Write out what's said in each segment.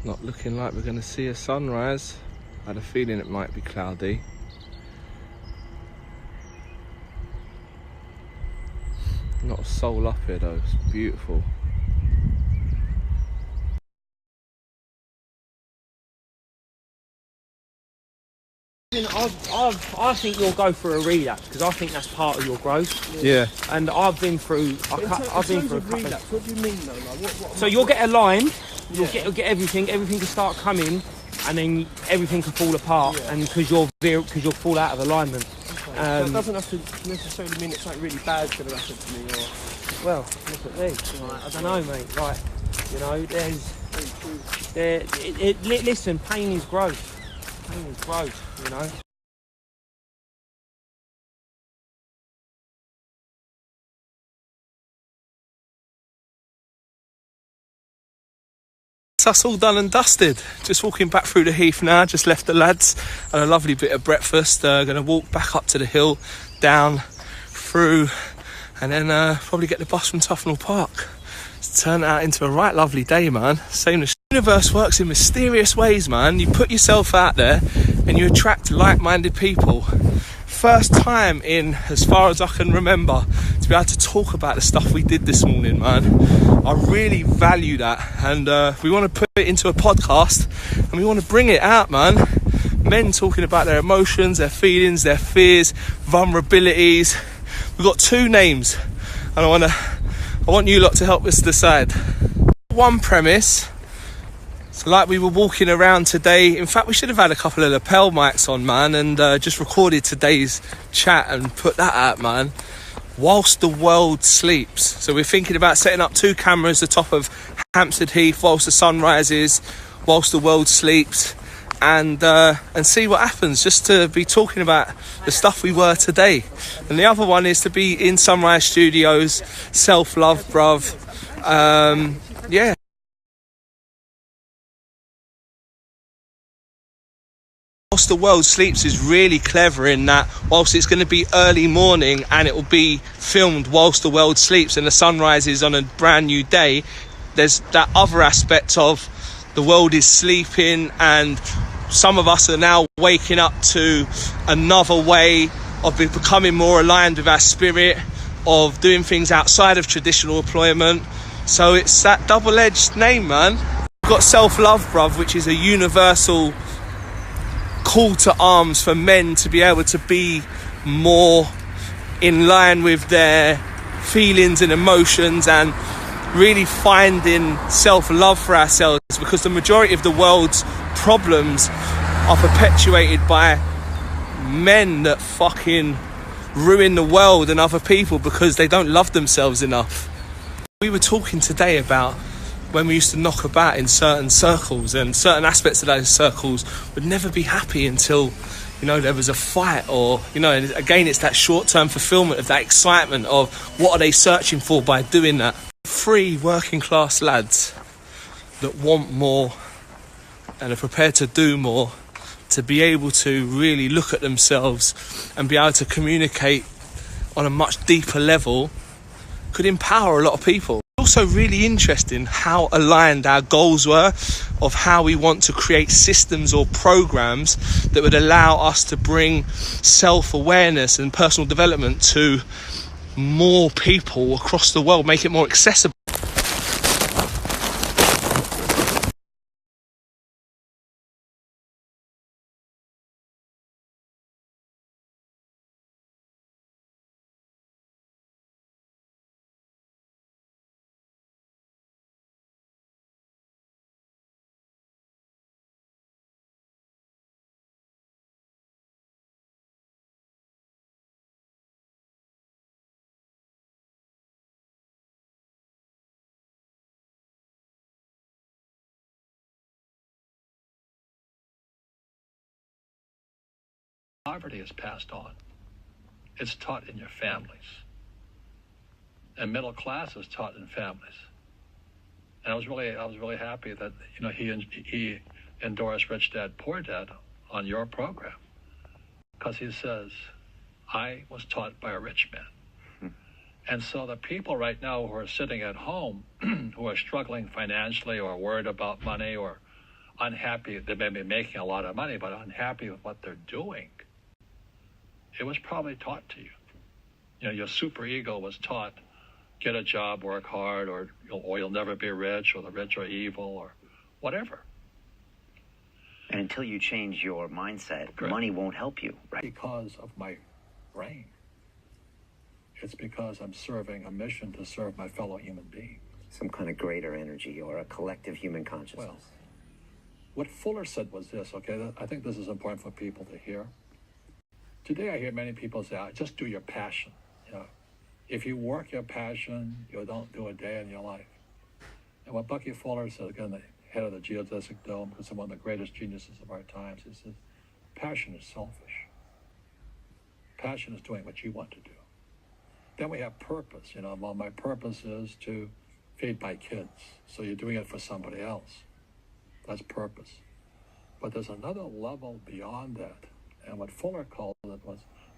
Not looking like we're going to see a sunrise. I had a feeling it might be cloudy. Not a soul up here though, it's beautiful. I think you'll go for a relapse because I think that's part of your growth. Yeah. And I've been through. I've been through a couple. Relapse, what do you mean though? Like, what So you'll get aligned. You'll get everything. Everything can start coming, and then everything can fall apart. And because you'll fall out of alignment. that doesn't have to necessarily mean it's something really bad's going to happen to me. Or Well, look at this. Like, I don't know, mate. Like, you know, listen, pain is growth. Pain is growth. You know. That's all done and dusted. Just walking back through the heath now. Just left the lads and a lovely bit of breakfast. Going to walk back up to the hill, down, through, and then probably get the bus from Tufnell Park. It's turned out into a right lovely day, man. Same as the universe works in mysterious ways, man. You put yourself out there and you attract like-minded people. First time in as far as I can remember to be able to talk about the stuff we did this morning, man. I really value that, and we want to put it into a podcast and we want to bring it out, man. Men talking about their emotions, their feelings, their fears, vulnerabilities. We've got two names and I want you lot to help us decide. One premise. So like we were walking around today, in fact we should have had a couple of lapel mics on, man, and just recorded today's chat and put that out, man, whilst the world sleeps. So we're thinking about setting up 2 cameras atop of Hampstead Heath whilst the sun rises, whilst the world sleeps, and see what happens, just to be talking about the stuff we were today. And the other one is to be in Sunrise Studios, self-love, bruv. Yeah. Whilst the world sleeps is really clever in that whilst it's going to be early morning and it will be filmed whilst the world sleeps and the sun rises on a brand new day, there's that other aspect of the world is sleeping and some of us are now waking up to another way of becoming more aligned with our spirit, of doing things outside of traditional employment. So it's that double-edged name, man. We've got self-love, bruv, which is a universal call to arms for men to be able to be more in line with their feelings and emotions and really finding self-love for ourselves, because the majority of the world's problems are perpetuated by men that fucking ruin the world and other people because they don't love themselves enough. We were talking today about when we used to knock about in certain circles, and certain aspects of those circles would never be happy until, you know, there was a fight, or, you know, and again, it's that short-term fulfillment of that excitement of what are they searching for by doing that. 3 working class lads that want more and are prepared to do more, to be able to really look at themselves and be able to communicate on a much deeper level, could empower a lot of people. Also really interesting how aligned our goals were of how we want to create systems or programs that would allow us to bring self-awareness and personal development to more people across the world, make it more accessible. Poverty is passed on. It's taught in your families. And middle class is taught in families. And I was really happy that, you know, he endorsed Rich Dad Poor Dad on your program, because he says, I was taught by a rich man. And so the people right now who are sitting at home, who are struggling financially or worried about money or unhappy. They may be making a lot of money, but unhappy with what they're doing. It was probably taught to you. You know, your superego was taught, get a job, work hard, or you'll never be rich, or the rich are evil, or whatever. And until you change your mindset, Correct. money won't help you, right? Because of my brain. It's because I'm serving a mission to serve my fellow human beings. Some kind of greater energy or a collective human consciousness. Well, what Fuller said was this, okay? I think this is important for people to hear. Today I hear many people say, just do your passion. You know, if you work your passion, you don't do a day in your life. And what Bucky Fuller said, again, the head of the Geodesic Dome, because he's one of the greatest geniuses of our times, he says, passion is selfish. Passion is doing what you want to do. Then we have purpose. You know, well, my purpose is to feed my kids. So you're doing it for somebody else. That's purpose. But there's another level beyond that. And what Fuller called it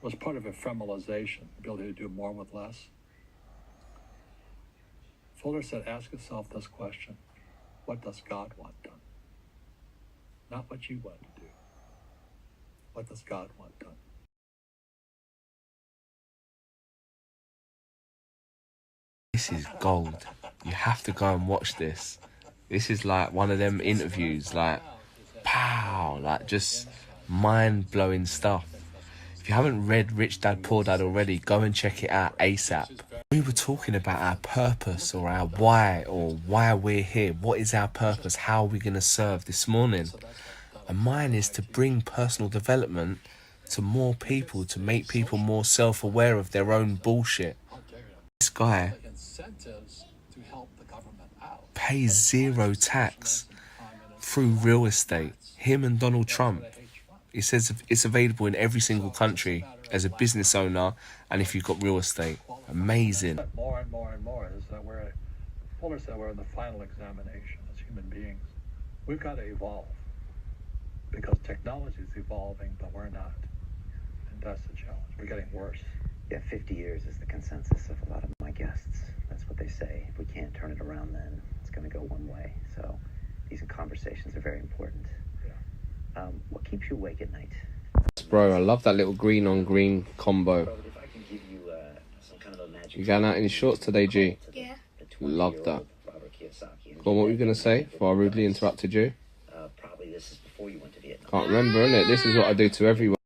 was part of ephemeralization, the ability to do more with less. Fuller said, ask yourself this question: what does God want done? Not what you want to do. What does God want done? This is gold. You have to go and watch this. This is like one of them interviews, like, pow, like just mind-blowing stuff. If you haven't read Rich Dad Poor Dad already, go and check it out ASAP. We were talking about our purpose or our why, or why we're here. What is our purpose? How are we going to serve this morning? And mine is to bring personal development to more people, to make people more self-aware of their own bullshit. This guy pays zero tax through real estate. Him and Donald Trump. He says it's available in every single country as a business owner and if you've got real estate. Amazing. More and more and more is that Fuller said we're in the final examination as human beings. We've got to evolve because technology is evolving, but we're not. And that's the challenge. We're getting worse. Yeah, 50 years is the consensus of a lot of my guests. That's what they say. If we can't turn it around, then it's going to go one way. So these conversations are very important. What keeps you awake at night? Bro, I love that little green on green combo. Bro, if I can give you some kind of a magic... You going out in your shorts today, G? Yeah. Love that. Go on, what were you going to say before I rudely interrupted you? Probably this is before you went to Vietnam. Can't remember, innit? This is what I do to everyone.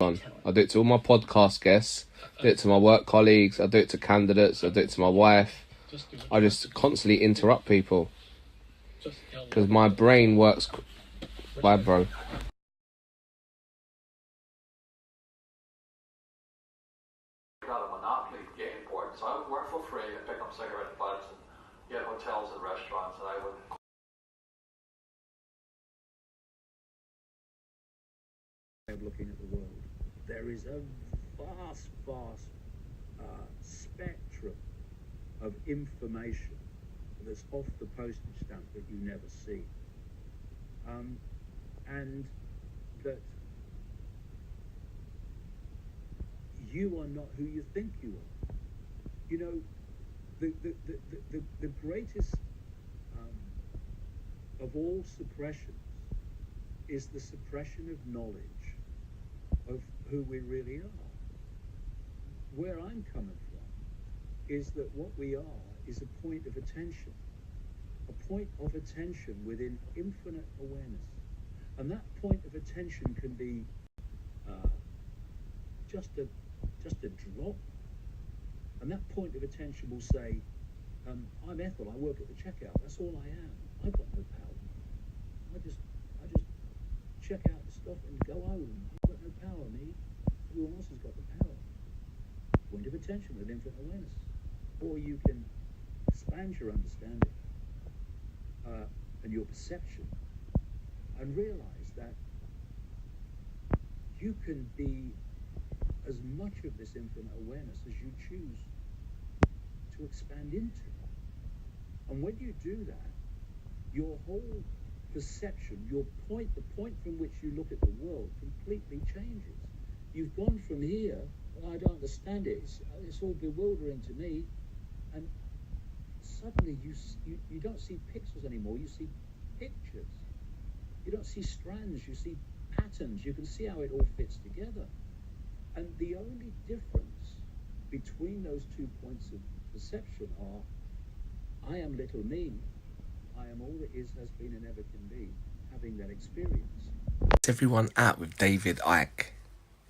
I do it to all my podcast guests. I do it to my work colleagues. I do it to candidates. I do it to my wife. I just constantly interrupt people. Because my brain works... Bye, bro. Got a monopoly game board, so I would work for free and pick up cigarette butts and get hotels and restaurants, and I would. Of looking at the world, there is a vast spectrum of information that's off the postage stamp that you never see, and that you are not who you think you are. You know, the greatest of all suppressions is the suppression of knowledge of who we really are. Where I'm coming from is that what we are is a point of attention within infinite awareness. And that point of attention can be just a drop. And that point of attention will say, I'm Ethel, I work at the checkout, that's all I am. I've got no power. I just check out the stuff and go home. I've got no power, me. Everyone else has got the power. Point of attention with infinite awareness. Or you can expand your understanding and your perception and realize that you can be as much of this infinite awareness as you choose to expand into. And when you do that, your whole perception, the point from which you look at the world completely changes. You've gone from here, I don't understand it, it's all bewildering to me, and suddenly you don't see pixels anymore, you see pictures. You don't see strands, you see patterns. You can see how it all fits together. And the only difference between those 2 points of perception are, I am little me, I am all that is, has been, and ever can be, having that experience. What's everyone at with David Icke?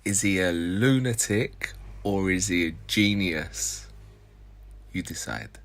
Is he a lunatic or is he a genius? You decide.